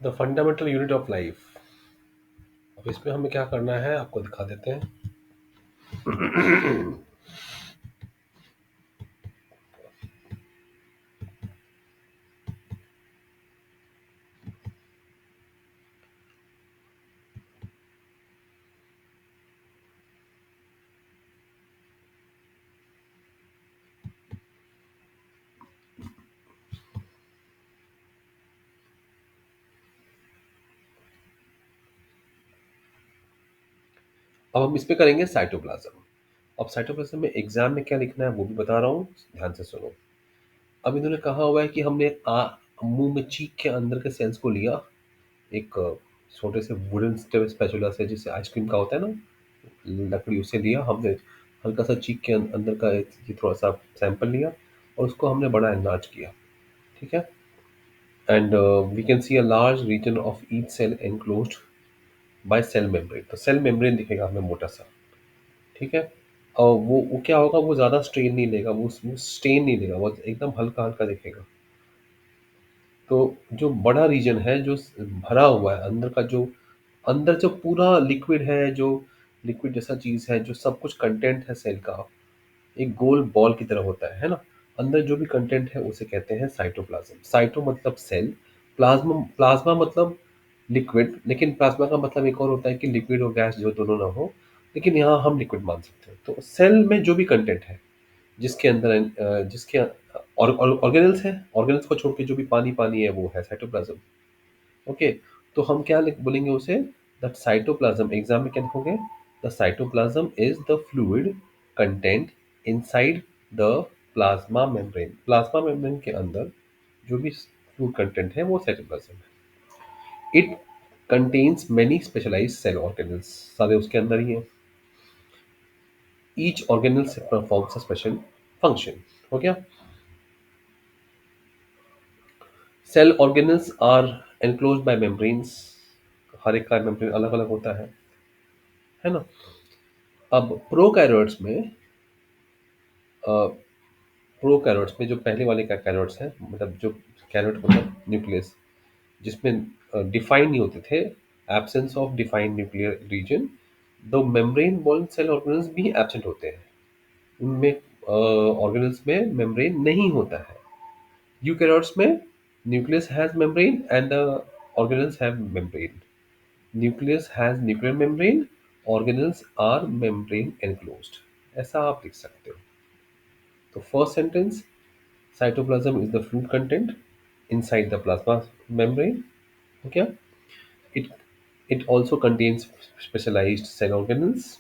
The fundamental unit of life. अब इसमें हमें क्या करना है आपको दिखा देते हैं। अब हम इस पे करेंगे साइटोप्लाज्म। अब साइटोप्लाज्म में एग्जाम में क्या लिखना है वो भी बता रहा हूँ, ध्यान से सुनो। अब इन्होंने कहा हुआ है कि हमने मुंह में चीक के अंदर के सेल्स को लिया, एक छोटे से वुडन स्पैचुला से, जिससे आइसक्रीम का होता है ना, लकड़ी, उसे लिया हमने। हल्का सा चीक के अंदर का ये थोड़ा सा सैंपल लिया और उसको हमने बड़ा एनलार्ज किया। ठीक है। And we can see a large region of each cell enclosed by cell membrane. तो सेल मेम्ब्रेन दिखेगा हमें मोटा सा। ठीक है। और वो क्या होगा, वो ज़्यादा स्ट्रेन नहीं लेगा, वो स्ट्रेन नहीं लेगा, वो एकदम हल्का हल्का दिखेगा। तो जो बड़ा रीजन है, जो भरा हुआ है अंदर का, जो अंदर जो पूरा लिक्विड है, जो लिक्विड जैसा चीज़ है, जो सब कुछ कंटेंट है सेल का, एक गोल बॉल की तरह होता है ना। अंदर जो भी कंटेंट है उसे कहते हैं साइटोप्लाज्म। साइटो मतलब सेल, प्लाज्मा प्लाज्मा मतलब लिक्विड, लेकिन प्लाज्मा का मतलब एक और होता है कि लिक्विड और गैस जो दोनों ना हो, लेकिन यहाँ हम लिक्विड मान सकते हैं। तो सेल में जो भी कंटेंट है, जिसके अंदर जिसके ऑर्गेनल्स है, ऑर्गेनल्स को छोड़ के जो भी पानी पानी है वो है साइटोप्लाज्म। ओके। तो हम क्या बोलेंगे उसे, द साइटोप्लाज्म। एग्जाम में क्या लिखोगे, the cytoplasm is the fluid content inside the plasma membrane. Plasma membrane के अंदर जो भी फ्लूइड कंटेंट है वो साइटोप्लाज्म है। It contains many specialised cell organelles. सारे उसके अंदर ही है। Each organelle performs a special function. हो गया। Cell organelles are enclosed by membranes. हर एक का मेम्ब्रेन अलग अलग होता है ना। अब प्रोकैरियोट्स में, प्रोकैरियोट्स में जो पहले वाले का कैरियोट्स हैं, मतलब जो कैरियोट मतलब न्यूक्लियस, जिसमें डिफाइन नहीं होते थे, absence of defined nuclear region, दो मेम्ब्रेन बोर्न सेल ऑर्गेनल्स भी एब्सेंट होते हैं। उनमें ऑर्गेनल्स में मेम्ब्रेन नहीं होता है। यूकैरियोट्स में nucleus has membrane and the organelles have membrane. Nucleus has nuclear membrane, organelles are membrane enclosed. ऐसा आप लिख सकते हो। तो first sentence, cytoplasm is the fluid content inside the plasma membrane. Okay. It also contains specialized cell organelles.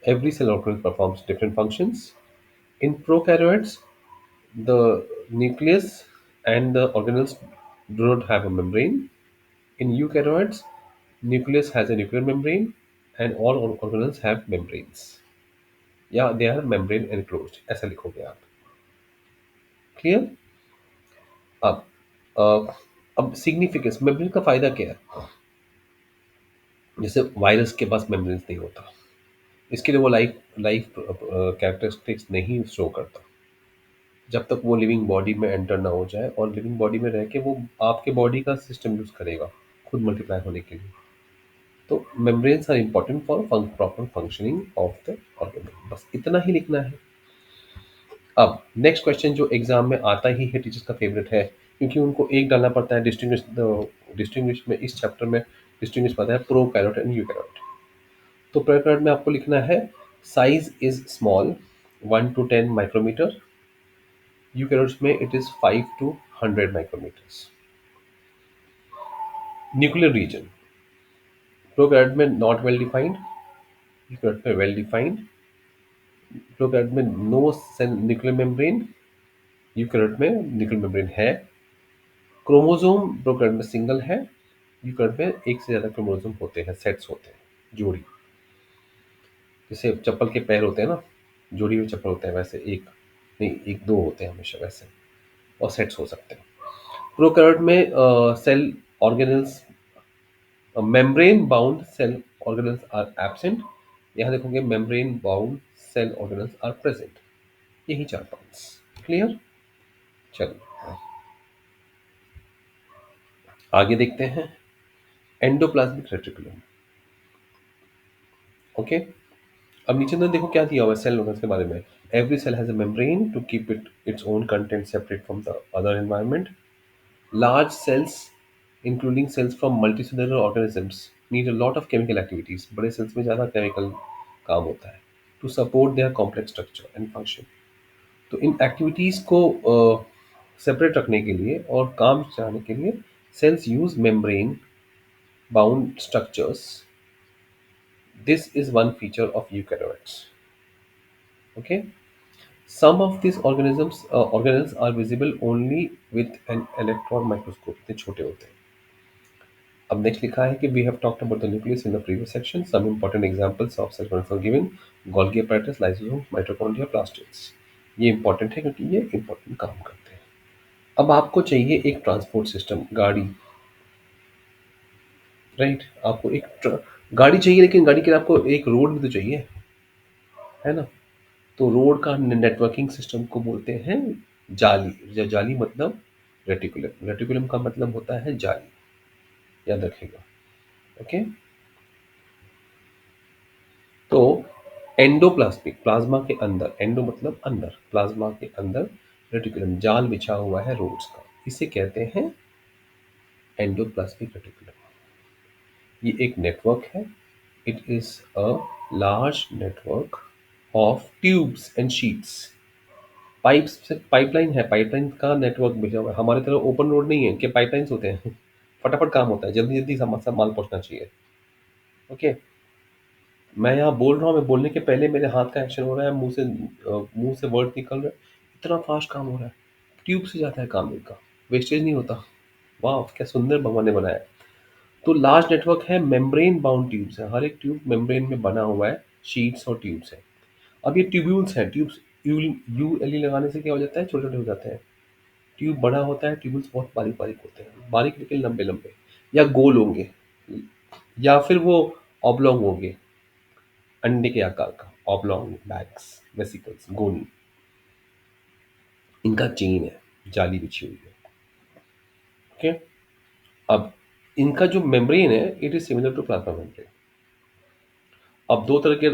Every cell organelle performs different functions. In prokaryotes, the nucleus and the organelles do not have a membrane. In eukaryotes, nucleus has a nuclear membrane and all organelles have membranes. Yeah, they are membrane enclosed. ऐसा लिखोगे आप। Clear. अब अब significance, membrane का फायदा क्या है। जैसे वायरस के पास मेम्ब्रेन नहीं होता, इसके लिए वो लाइफ लाइफ कैरेक्टरिस्टिक्स नहीं शो करता जब तक वो लिविंग बॉडी में एंटर ना हो जाए, और लिविंग बॉडी में रह के वो आपके बॉडी का सिस्टम यूज करेगा खुद मल्टीप्लाई होने के लिए। तो membranes are important for proper functioning of the organ. बस इतना ही लिखना है। अब नेक्स्ट क्वेश्चन जो एग्जाम में आता ही है, टीचर्स का फेवरेट है, क्योंकि उनको एक डालना पड़ता है डिस्टिंग्विश। डिस्टिंग्विश में इस चैप्टर में डिस्टिंग्विश पता है prokaryote and eukaryote. तो प्रेफर्ड में आपको लिखना है size is small 1 to 10 micrometre. Eukaryotes में it is 5 to 100 micrometres. Nuclear region, prokaryote में नॉट वेल डिफाइंड, यूकैरियोट में वेल डिफाइंड। प्रोकैरियोट में no cell nuclear membrane, eukaryote में न्यूक्लियर मेम्ब्रेन है। क्रोमोसोम प्रोकैरियोट में सिंगल है, यूकैरियोट में एक से ज़्यादा क्रोमोसोम होते हैं, सेट्स होते हैं, जोड़ी। जैसे चप्पल के पैर होते हैं ना, जोड़ी हुए चप्पल होते हैं, वैसे एक नहीं, एक दो होते हैं हमेशा वैसे, और सेट्स हो सकते हैं। प्रोकैरियोट में cell organelles, membrane bound cell organelles are absent. यहाँ देखोगे membrane bound cell organelles are present. यही चार पॉइंट्स। क्लियर। चलिए। आगे देखते हैं, एंडोप्लाज्मिक रेटिकुलम। ओके, अब नीचे तो देखो क्या दिया हुआ है सेल ऑर्गन्स के बारे में। Every cell has a membrane to keep it its own content separate from the other environment. Large cells including cells from multicellular organisms need a lot of chemical activities. बड़े cells में ज़्यादा chemical काम होता है to support their complex structure and function. तो इन activities को separate रखने के लिए और काम चलाने के लिए cells use membrane bound structures. This is one feature of eukaryotes. Okay, some of these organelles are visible only with an electron microscope. इतने छोटे होते हैं। अब नेक्स्ट लिखा है कि we have talked about the nucleus in the previous section. Some important examples of such organelles are given: Golgi apparatus, lysosome, mitochondria, plastids. ये important है क्योंकि ये इंपॉर्टेंट काम करते हैं। अब आपको चाहिए एक ट्रांसपोर्ट सिस्टम, गाड़ी। राइट, आपको एक गाड़ी चाहिए, लेकिन गाड़ी के लिए आपको एक रोड भी तो चाहिए, है ना। तो रोड का नेटवर्किंग सिस्टम को बोलते हैं जाली। या जाली मतलब रेटिकुलम। रेटिकुलम का मतलब होता है जाली, याद रखिएगा। ओके, तो एंडोप्लाज्मिक, प्लाज्मा के अंदर, एंडो मतलब अंदर, प्लाज्मा के अंदर रेटिकुलम जाल बिछा हुआ है रोड्स का, इसे कहते हैं एंडोप्लाज्मिक रेटिकुलम। ये एक नेटवर्क है। It is a large network of tubes and sheets. Pipe से पाइपलाइन है, पाइपलाइन का नेटवर्क बिछा हुआ है। हमारे तरह ओपन रोड नहीं है कि पाइपलाइंस होते हैं फटाफट काम होता है, जल्दी जल्दी सब माल पहुंचना चाहिए। ओके, मैं यहाँ बोल रहा हूँ, मैं बोलने के पहले मेरे हाथ का एक्शन हो रहा है, मुंह से वर्ड निकल रहा है, इतना फास्ट काम हो रहा है। ट्यूब से जाता है काम इनका, वेस्टेज नहीं होता। वाह, क्या सुंदर भगवान ने बनाया है। तो लार्ज नेटवर्क है, मेम्ब्रेन बाउंड ट्यूब्स है, हर एक ट्यूब मेम्ब्रेन में बना हुआ है, शीट्स और ट्यूब्स है। अब ये ट्यूब्यूल्स हैं, ट्यूब्स यू यू एल लगाने से क्या हो जाता है, छोटे छोटे हो जाते हैं। ट्यूब बड़ा होता है, ट्यूब्यूल्स बहुत बारीक बारीक होते हैं, बारीक लेकिन लंबे लंबे, या गोल होंगे, या फिर वो ऑब्लोंग होंगे, अंडे के आकार का ऑब्लोंग बैग्स, वेसिकल्स, गोनी। इनका चेन है, जाली बिछी हुई है। ओके, अब इनका जो मेम्ब्रेन है, it is similar to plasma membrane. अब दो तरह के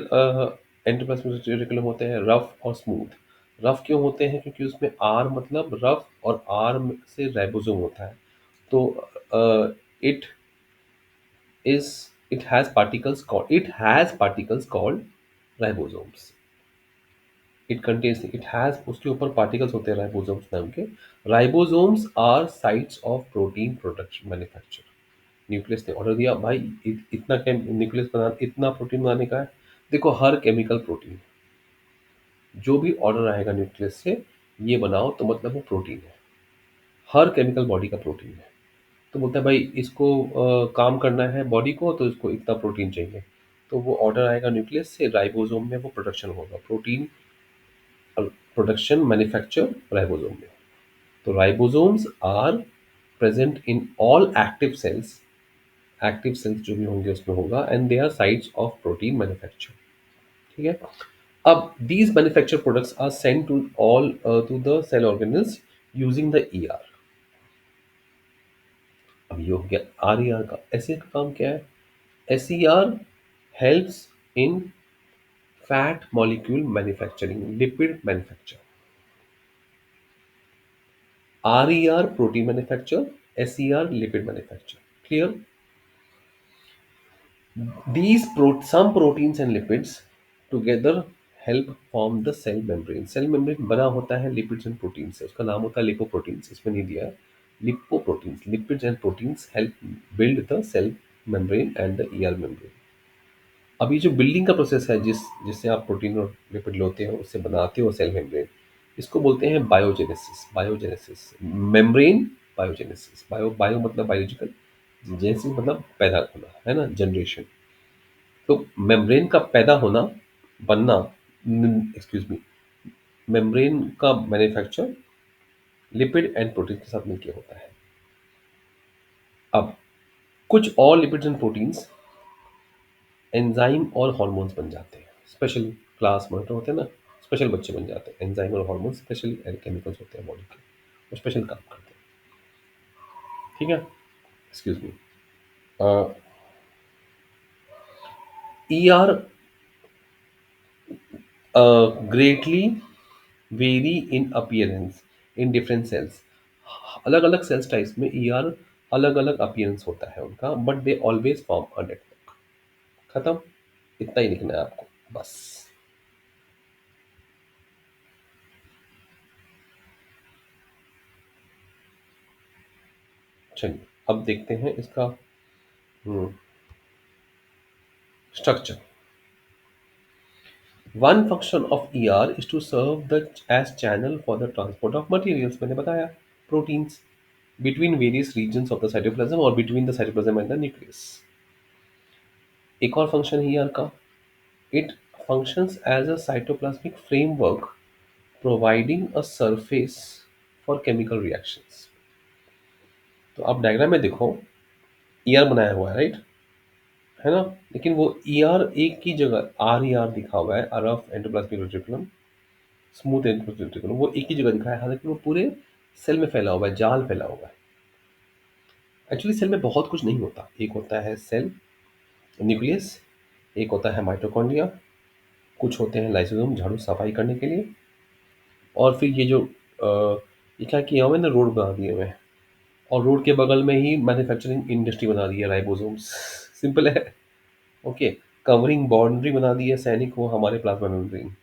एंडोप्लाज्मिक रेटिकुलम होते हैं, रफ और स्मूथ। रफ क्यों होते हैं, क्योंकि उसमें आर मतलब रफ, और आर से राइबोसोम होता है। तो it it has particles called ribosomes. It has, उसके ऊपर पार्टिकल्स होते हैं राइबोसोम्स नाम के। Ribosomes are sites of protein production manufacture. न्यूक्लियस ने ऑर्डर दिया भाई, इतना न्यूक्लियस बना, इतना प्रोटीन बनाने का है। देखो, हर केमिकल प्रोटीन, जो भी ऑर्डर आएगा न्यूक्लियस से, ये बनाओ, तो मतलब वो प्रोटीन है। हर केमिकल बॉडी का प्रोटीन है। तो बोलता है भाई, इसको काम करना है बॉडी को, तो इसको इतना प्रोटीन चाहिए। तो वो ऑर्डर आएगा न्यूक्लियस से, राइबोसोम में वो प्रोडक्शन होगा, प्रोटीन प्रोडक्शन मैन्युफैक्चर राइबोसोम में। तो ribosomes are present in all active cells. Active cells जो भी होंगे उसमें होगा, and they are sites of protein manufacture. ठीक है। अब these manufactured products are sent to all to the cell organelles using the ER। अब ये हो गया आर ई आर का। एस का काम क्या है? S E R helps in fat molecule manufacturing, lipid manufacture. R E R protein manufacture, S E R lipid manufacture. Clear? Some proteins and lipids together help form the cell membrane। Cell membrane बना होता है lipids and protein से, उसका नाम होता है lipoproteins, इसमें नहीं दिया है। Lipoproteins, lipids and proteins help build the cell membrane and the ER membrane. अब ये जो बिल्डिंग का प्रोसेस है, जिससे आप प्रोटीन और लिपिड लेते हो, उससे बनाते हो सेल मेम्ब्रेन, इसको बोलते हैं biogenesis. Biogenesis, membrane biogenesis. Bio मतलब बायोलॉजिकल, जेनेसिस मतलब पैदा होना, है ना, जनरेशन। तो मेम्ब्रेन का पैदा होना, बनना, एक्सक्यूज मी, मेम्ब्रेन का मैन्युफैक्चर लिपिड एंड प्रोटीन के साथ मिलकर होता है। अब कुछ और लिपिड्स एंड प्रोटीन्स एंजाइम और हार्मोन्स बन जाते हैं। स्पेशल क्लास मॉनिटर होते हैं ना, स्पेशल बच्चे बन जाते हैं। एंजाइम और हार्मोन स्पेशल केमिकल्स होते हैं बॉडी के, वो स्पेशल काम करते हैं। ठीक है। Excuse me. ER greatly vary in appearance in different cells। अलग अलग सेल्स टाइप्स में ER अलग अलग अपीयरेंस होता है उनका, but they always form a network. खत्म। इतना ही लिखना है आपको, बस। चलिए अब देखते हैं इसका structure. One function of ER is to serve the as channel for the transport of materials, मैंने बताया, proteins, between various regions of the cytoplasm or between the cytoplasm and the nucleus। एक और फंक्शन है ER का, it functions as a cytoplasmic framework providing a surface for chemical reactions। तो आप diagram में देखो, ER बनाया हुआ है, राइट, है ना। लेकिन वो ER एक की जगह RER दिखा हुआ है, rough endoplasmic reticulum, smooth endoplasmic reticulum, वो एक ही जगह दिखा है, हालांकि वो पूरे सेल में फैला हुआ है, जाल फैला हुआ है। एक्चुअली सेल में बहुत कुछ नहीं होता, एक होता है सेल न्यूक्लियस, एक होता है माइटोकॉन्ड्रिया, कुछ होते हैं लाइसोसोम झाड़ू सफाई करने के लिए, और फिर ये जो ये क्या किया हुआ है ना, रोड बना दिए हुए हैं, और रोड के बगल में ही मैन्युफैक्चरिंग इंडस्ट्री बना दी है, राइबोसोम्स। सिंपल है। ओके। कवरिंग बाउंड्री बना दी है सैनिक वो हमारे प्लाज्मा मेम्ब्रेन।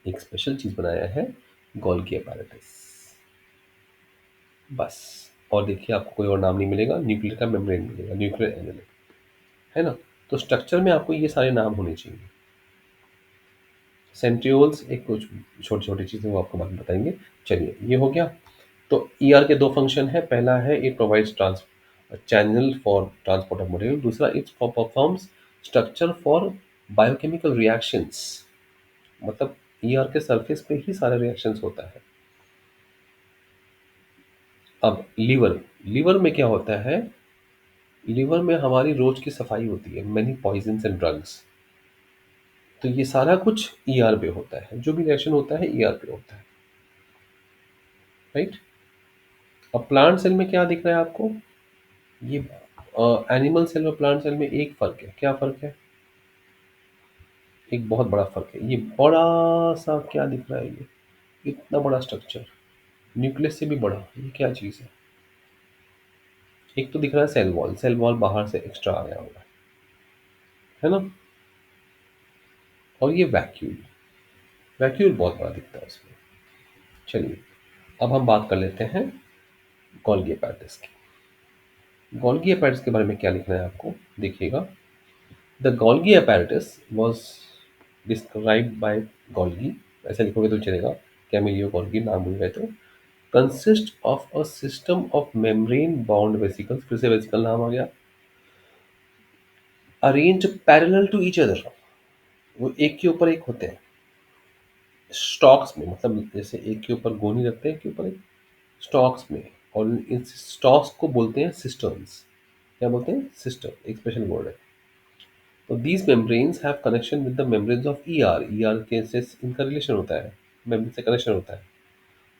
एक स्पेशल चीज बनाया है, गोल्गी apparatus, बस। और देखिए आपको कोई और नाम नहीं मिलेगा, न्यूक्लियर का मेम्ब्रेन मिलेगा, न्यूक्लियर एनवेलप, है ना। तो स्ट्रक्चर में आपको ये सारे नाम होने चाहिए। सेंट्रियोल्स एक कुछ छोटी छोटी चीज़ें वो आपको बाद में बताएंगे। चलिए ये हो गया। तो ER के दो फंक्शन है, पहला है it provides trans channel for transport of material, दूसरा it's for performs structure for biochemical reactions. मतलब ER के सरफेस पे ही सारे रिएक्शंस होता है। अब लीवर, लीवर में क्या होता है, लीवर में हमारी रोज की सफाई होती है, मेनी पॉइजन्स एंड ड्रग्स। तो ये सारा कुछ ER पे होता है, जो भी रिएक्शन होता है ER पे होता है, राइट। अब प्लांट सेल में क्या दिख रहा है आपको, ये एनिमल सेल और प्लांट सेल में एक फर्क है, क्या फर्क है, एक बहुत बड़ा फर्क है। ये बड़ा सा क्या दिख रहा है, ये इतना बड़ा स्ट्रक्चर, न्यूक्लियस से भी बड़ा, ये क्या चीज़ है। एक तो दिख रहा है सेल वॉल, सेल वॉल बाहर से एक्स्ट्रा आया हुआ है ना। और ये वैक्यूल, वैक्यूल बहुत बड़ा दिखता है उसमें। चलिए अब हम बात कर लेते हैं गोल्गी apparatus की। गोल्गी apparatus के बारे में क्या लिखना है आपको, देखिएगा। The Golgi apparatus was described by Golgi, ऐसे लिखोगे तो चलेगा, कैमिलियो गोल्गी नाम भूल गए तो। Consist of a system of membrane bound vesicles, फिर से वेसिकल नाम आ गया, arrange parallel to each other, वो एक के ऊपर एक होते हैं, स्टॉक्स में, मतलब जैसे एक के ऊपर गोनी रखते हैं, एक के ऊपर एक, स्टॉक्स में। और इन स्टॉक्स को बोलते हैं सिस्टर्न्स। क्या बोलते हैं, सिस्टम, एक स्पेशल वर्ड है। तो these membranes have connection with the membranes of ER के से इनका रिलेशन होता है, मेम्ब्रेन से कनेक्शन होता है।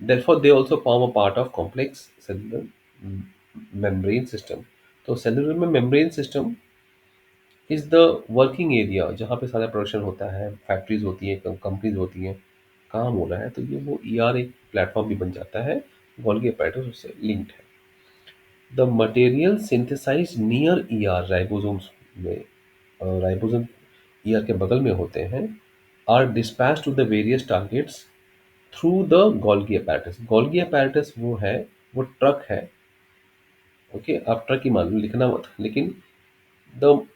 Therefore they also form a part of complex cellular membrane system। तो सेलुलर में membrane system is the working area जहाँ पे सारा प्रोडक्शन होता है, फैक्ट्रीज होती हैं, कंपनीज होती हैं, काम हो रहा है, तो ये वो ER एक प्लेटफॉर्म भी बन जाता है, गोल्गी apparatus उससे लिंक्ड है। The material synthesize near ER ribosomes में, राइबोसोम ER के बगल में होते हैं, are dispatch to the various targets through the Golgi apparatus। Golgi apparatus वो है, वो ट्रक है। ओके, आप ट्रक ही मान लो, लिखना मत, लेकिन the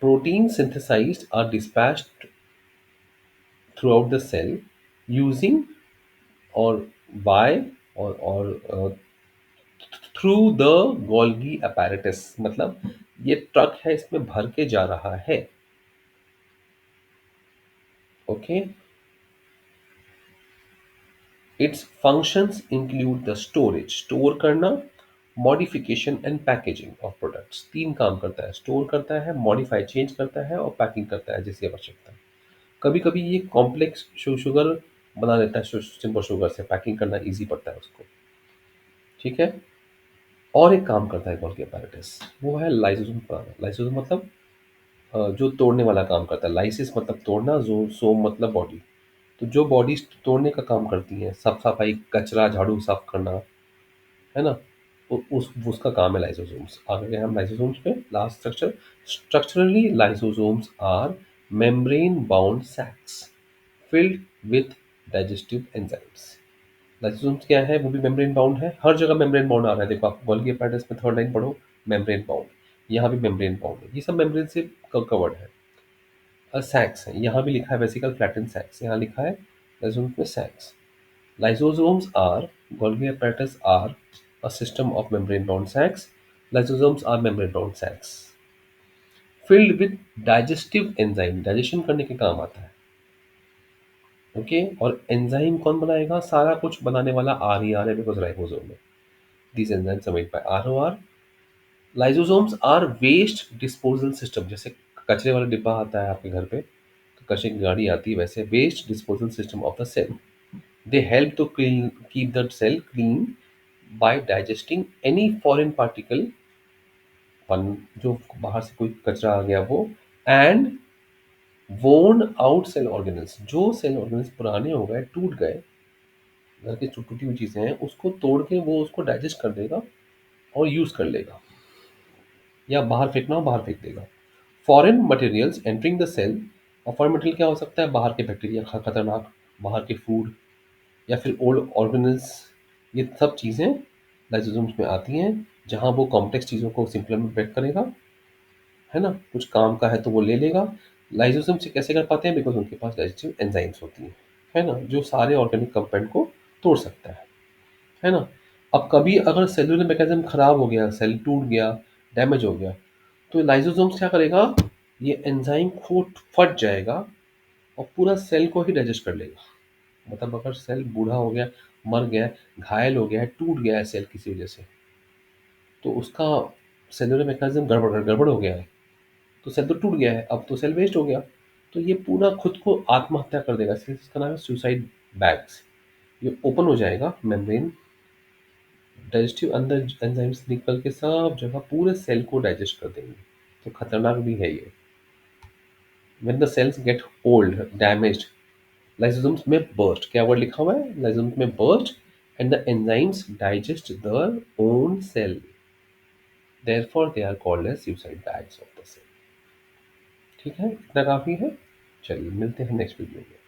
protein synthesized are dispatched throughout the cell using or by or through the Golgi apparatus। मतलब ये ट्रक है, इसमें भर के जा रहा है। Okay. Its functions include the storage, store करना, modification and packaging of products. तीन काम करता है, स्टोर करता है, मॉडिफाई चेंज करता है, और पैकिंग करता है जैसी आवश्यकता। कभी कभी ये कॉम्प्लेक्स शुगर बना देता है, सिंपल शुगर से पैकिंग करना इजी पड़ता है उसको। ठीक है। और एक काम करता है गोल्गी apparatus, वो है लाइसोसोम बनाना। लाइसोसोम मतलब जो तोड़ने वाला काम करता है। लाइसिस मतलब तोड़ना, जो सोम मतलब बॉडी। तो जो बॉडी तोड़ने का काम करती है, साफ सफाई, कचरा झाड़ू साफ करना, है ना, उस उसका काम है लाइसोसोम्स। आ गए हम लाइसोसोम्स पे। Last structure, structurally lysosomes are membrane bound sacs filled with digestive enzymes. Lysosomes क्या है, वो भी मेम्ब्रेन बाउंड है। हर जगह मेम्ब्रेन बाउंड आ रहा है, देखो आप गोल्गी apparatus में थर्ड लाइन पढ़ो, मेम्ब्रेन बाउंड। यहाँ भी मेम्ब्रेन बाउंड है, ये सब मेम्ब्रेन से कवर्ड है। सैक्स है, यहाँ भी लिखा है वेसिकल फ्लैटन सैक्स, यहाँ लिखा है लाइसोसोम्स में सैक्स। Lysosomes are Golgi apparatus are a system of membrane-bound sacs. Lysosomes are membrane-bound sacs filled with digestive enzyme. Digestion करने के काम आता है। ओके, और एंजाइम कौन बनाएगा? सारा कुछ बनाने वाला आर ही आर है, बिकॉज राइबोसोम है। These enzymes are made by ROR. Lysosomes are waste disposal system। जैसे कचरे वाला डिब्बा आता है आपके घर पे, तो कचरे की गाड़ी आती है, वैसे waste disposal system of the cell. They help to keep the cell clean by digesting any foreign particle, जो बाहर से कोई कचरा आ गया वो, and worn out cell organelles, जो सेल ऑर्गेनल्स पुराने हो गए, टूट गए, घर की टूटी हुई चीज़ें हैं, उसको तोड़ के वो उसको डाइजेस्ट कर देगा और यूज़ कर लेगा, या बाहर फेंकना हो बाहर फेंक देगा। Foreign materials entering the cell. और फॉरेन मटेरियल क्या हो सकता है? बाहर के बैक्टीरिया, खतरनाक, बाहर के फूड, या फिर ओल्ड ऑर्गेनल्स। ये सब चीज़ें लाइसोसोम्स में आती हैं, जहाँ वो कॉम्प्लेक्स चीज़ों को सिंपल में ब्रेक करेगा, है ना, कुछ काम का है तो वो ले लेगा। लाइसोसोम से कैसे कर पाते हैं? बिकॉज उनके पास डाइजेस्टिव एंजाइम्स होती हैं, है ना, जो सारे ऑर्गेनिक कंपाउंड को तोड़ सकता है ना। अब कभी अगर सेलुलर मैकेनिज्म खराब हो गया, सेल टूट गया, डैमेज हो गया, तो लाइसोसोम्स क्या करेगा? ये एंजाइम फूट फट जाएगा और पूरा सेल को ही डाइजेस्ट कर लेगा। मतलब अगर सेल बूढ़ा हो गया, मर गया है, घायल हो गया है, टूट गया है सेल किसी वजह से, तो उसका सेलुलर मैकेनिज्म गड़बड़ गड़बड़ हो गया है, तो सेल तो टूट गया है, अब तो सेल वेस्ट हो गया, तो ये पूरा खुद को आत्महत्या कर देगा। इसलिए इसका नाम है सुसाइड बैग्स। ये ओपन हो जाएगा मेम्ब्रेन, डाइजेस्टिव अंदर एंजाइम्स निकल के सब जगह पूरे सेल को डाइजेस्ट कर देंगे। तो खतरनाक भी है ये। When the cells get old, damaged, lysosomes में burst, क्या वर्ड लिखा हुआ है? lysosomes में burst and the enzymes digest their own cell, therefore they are called as suicide bags of the cell। ठीक है, इतना काफी है। चलिए मिलते हैं नेक्स्ट वीडियो में।